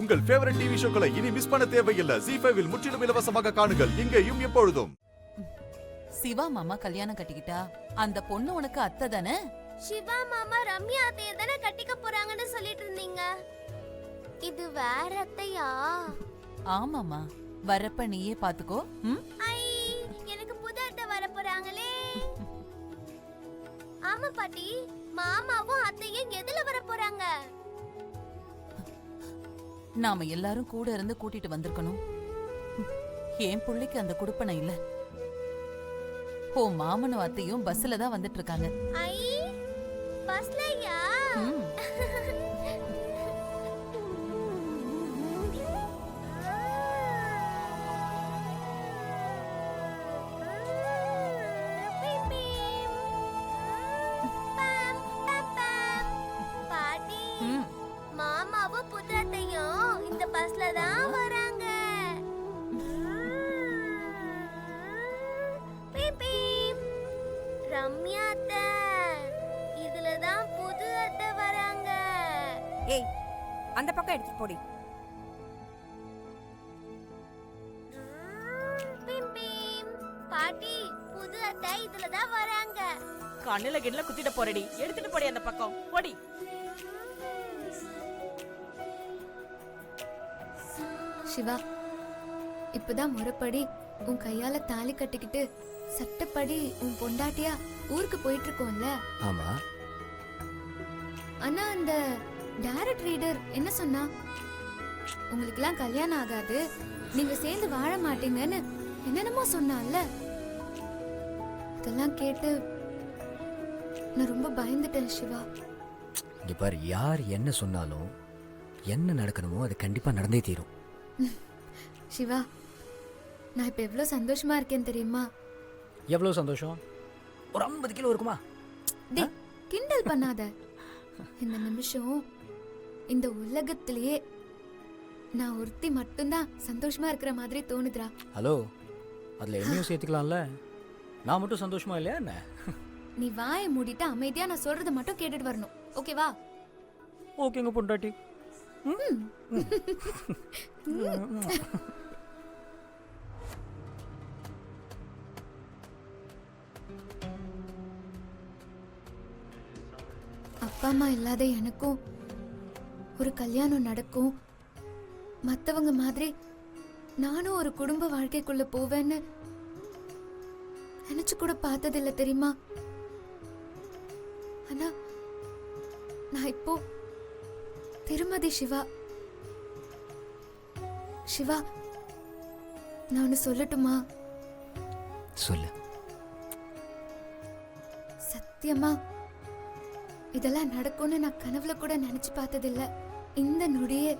உங்கள் favourite TV ஷோக்களை இனி miss பண்ண தேவையில்லை. ZEE5 இல் முற்றிலும் இலவசமாக காணுங்கள். இங்கேயும் எப்பொழுதும். சிவா மாமா கல்யாணம் கட்டிக்கிட்டா அந்த பொண்ணு உனக்கு அத்தை தானே? சிவா மாமா ரம்யா அத்தைய தானே கட்டிக்க போறாங்கன்னு சொல்லிட்டு இருந்தீங்க. இது வேற அத்தையா? ஆமாமா, வரப்ப நீயே பாத்துக்கோ. ஐ, எனக்கு புது அத்தை வர போறாங்களே. ஆமா பாட்டி, மாமாவும் அத்தையும் எதுல வர போறாங்க? நாம எல்லாரும் கூட இருந்து கூட்டிட்டு வந்திருக்கணும். என் பிள்ளைக்கு அந்த குடுப்பனை இல்ல. ஓ மாமனும் அத்தையும் பஸ்ல தான் வந்துட்டு இருக்காங்க. ஐ, பஸ்லயா? பாட்டி, மாமாவும் புத்தத்தையும் இந்த பஸ்ல தான் வராங்க. ரம்யா அத்தை, இதுல தான் புது அத்தை வராங்க. ஏய், அந்த பக்கம் எடுத்து போடி. பாட்டி, புது அத்தை இதுல தான் வராங்க. கண்ணுல கிண்ணுல குத்திட்டு போறடி, எடுத்துட்டு போடி அந்த பக்கம் போடி. சிவா, இப்பதான் முறைப்படி உன் கையால தாலி கட்டிக்கிட்டு சட்டப்படி உன் பொண்டாட்டியா ஊருக்கு போயிட்டு இருக்கோம்ல? ஆமா. ஆனா அந்த டைரக்ட் ரீடர் என்ன சொன்னா? உங்களுக்கு எல்லாம் கல்யாணம் ஆகாது, நீங்க சேர்ந்து வாழ மாட்டீங்கன்னு என்னென்னமோ சொன்னால. இதெல்லாம் கேட்டு நான் ரொம்ப பயந்துட்டேன் சிவா. இங்க பாரு, யார் என்ன சொன்னாலும் என்ன நடக்கணுமோ அது கண்டிப்பா நடந்தே தீரும். சிவா, நான் இப்ப எவ்வளவு சந்தோஷமா இருக்கேன் தெரியுமா? எவ்வளவு சந்தோஷம்? ஒரு 50 கிலோ இருக்குமா? டேய், கிண்டல் பண்ணாத. இந்த நிமிஷம் இந்த உலகத்திலேயே நான் ஒருத்தி மட்டும்தான் சந்தோஷமா இருக்கிற மாதிரி தோணுதுடா. ஹலோ, அதுல என்னையும் சேர்த்துக்கலாம்ல? நான் மட்டும் சந்தோஷமா இல்லையா என்ன? நீ வாயை மூடிட்டு அமைதியா நான் சொல்றத மட்டும் கேட்டுட்டு வரணும், ஓகேவா? ஓகேங்க பொண்டாட்டி. அப்பா அம்மா இல்லாத எனக்கும் ஒரு கல்யாணம் நடக்கும், மத்தவங்க மாதிரி நானும் ஒரு குடும்ப வாழ்க்கைக்குள்ள போவேன்னு நினைச்சு கூட பார்த்ததில்ல தெரியுமா? ஆனா நான் இப்போ திருமதி சிவா. சிவா, நான் ஒன்னு சொல்லட்டுமா? சொல்லு. சத்தியமா இதெல்லாம் நடக்கும்னு நான் கனவுல கூட நினைச்சு பார்த்ததில்ல. இந்த நொடியே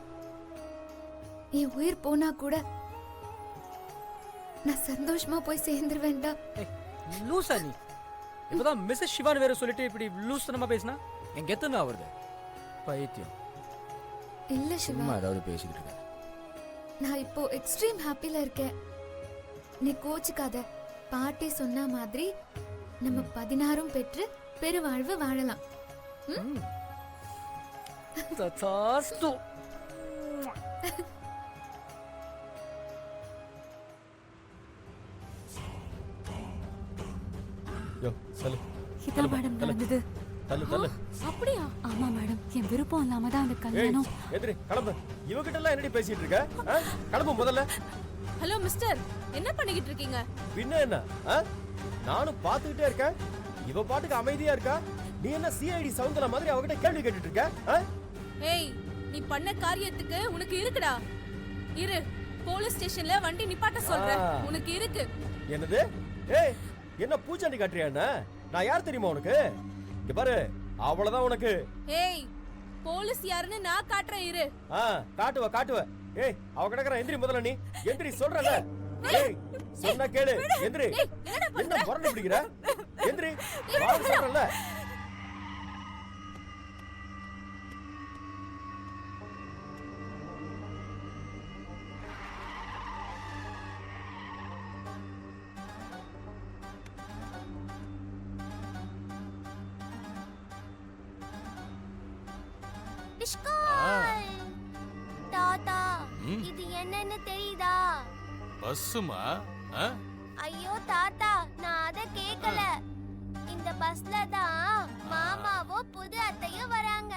என் உயிர் போனா கூட நான் சந்தோஷமா போய் சேர்ந்துருவேன்டா. லூசா நீ? இப்பதான் மிஸ்ஸஸ் சிவான் வேற சொல்லிட்டு இப்படி லூசனமா பேசினா எங்க எத்தனை ஆவறது? பைத்தியம். இல்ல சிவா, சும்மா ஏதாவது பேசிக்கிட்டு இருக்க. நான் இப்போ எக்ஸ்ட்ரீம் ஹாப்பில இருக்கேன். நீ கோச்சுக்காத. பாட்டி சொன்ன மாதிரி நம்ம 16 பெற்று பெருவாழ்வு வாழலாம். ததாஸ்து. யோ சல்லு. இதான் மேடம் நடந்தது. தள்ளு தள்ளு. அப்படியா? ஆமா மேடம், என் விருப்பம் இல்லாம தான் அந்த கல்யாணம். எதிரி கிளம்பு. இவகிட்ட எல்லாம் என்னடி பேசிட்டு இருக்க? கிளம்பு முதல்ல. ஹலோ மிஸ்டர், என்ன பண்ணிக்கிட்டு இருக்கீங்க? பின்ன என்ன? நானும் பாத்துக்கிட்டே இருக்கேன். இவ பாட்டுக்கு அமைதியா இருக்கா. நீ என்ன சிஐடி சவுந்தர மாதிரி அவகிட்ட கேள்வி கேட்டுட்டு இருக்க? ஏய், நீ பண்ண காரியத்துக்கு உனக்கு இருக்குடா. இரு, போலீஸ் ஸ்டேஷன்ல வண்டி நிப்பாட்ட சொல்றேன். உனக்கு இருக்கு. என்னது? ஏய், என்ன பூச்சாண்டி காட்டுறியா என்ன? நான் யார் தெரியுமா உனக்கு? இங்க பாரு, அவ்வளவுதான் உனக்கு. ஏய், போலீஸ் யாருன்னு நான் காட்டுறேன், இரு. காட்டுவ காட்டுவ. ஏய், அவ கிடக்குற. எந்திரி முதல்ல. நீ எந்திரி சொல்றல. ஏய், சொன்னா கேளு. எந்திரி. என்ன முரண்டு பிடிக்கிற? எந்திரி. வா சொல்றல. Tatal. இது என்னன்னு தெரியுதா? பஸ்ஸுமா? ஐயோ தாத்தா, நான் அத கேக்கல. இந்த பஸ்ல தான் மாமாவும் புது அத்தையும் வராங்க.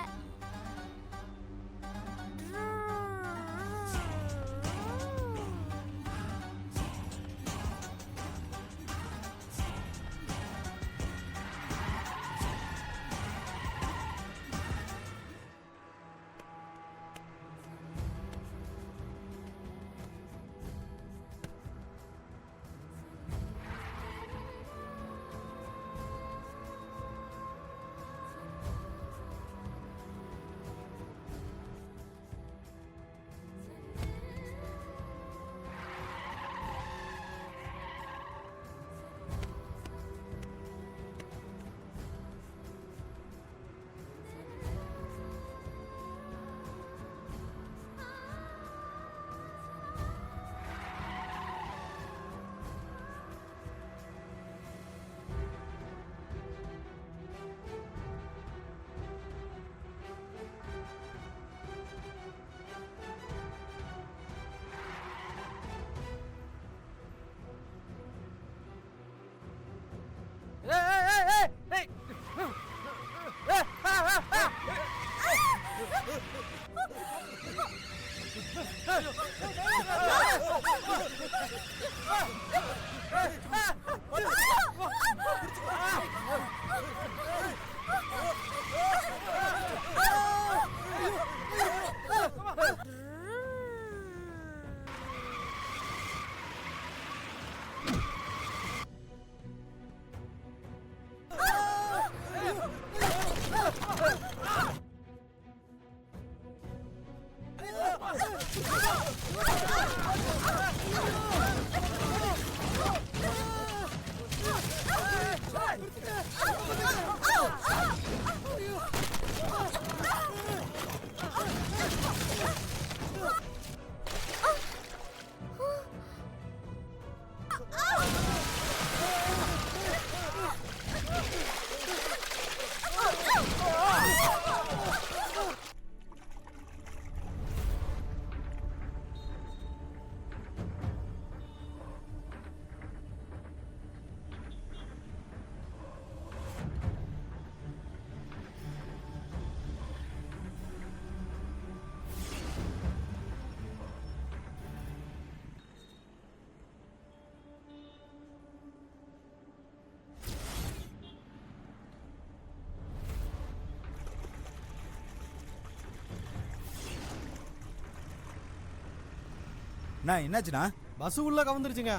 நான் என்னாச்சுண்ணா? பஸ் உள்ள கவுந்துருச்சுங்க.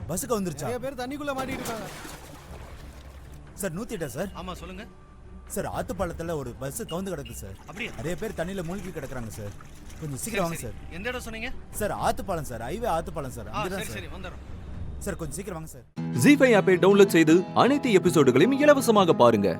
பஸ்ஸுக்கு வந்துருச்சா? நிறைய பேர் தண்ணிக்குள்ள மாட்டிட்டு இருக்காங்க. Sir 108 sir. ஆமா சொல்லுங்க சார். ஆத்துப்பாலத்தில் ஒரு பஸ் கவுந்து கிடக்கு சார். அப்படியே நிறைய பேர் தண்ணியில மூழ்கி கிடக்குறாங்க சார். கொஞ்சம் சீக்கிரம் வாங்க சார். எந்த இடம் சொன்னீங்க? Sir Athupalam sir. Highway Athupalam sir. அங்கதான் சரி சார். வந்துறோம். சார் கொஞ்சம் சீக்கிரம் வாங்க சார். ஜீ5 ஆப்பை டவுன்லோட் செய்து அனைத்து எபிசோடுகளையும் இலவசமாக பாருங்க.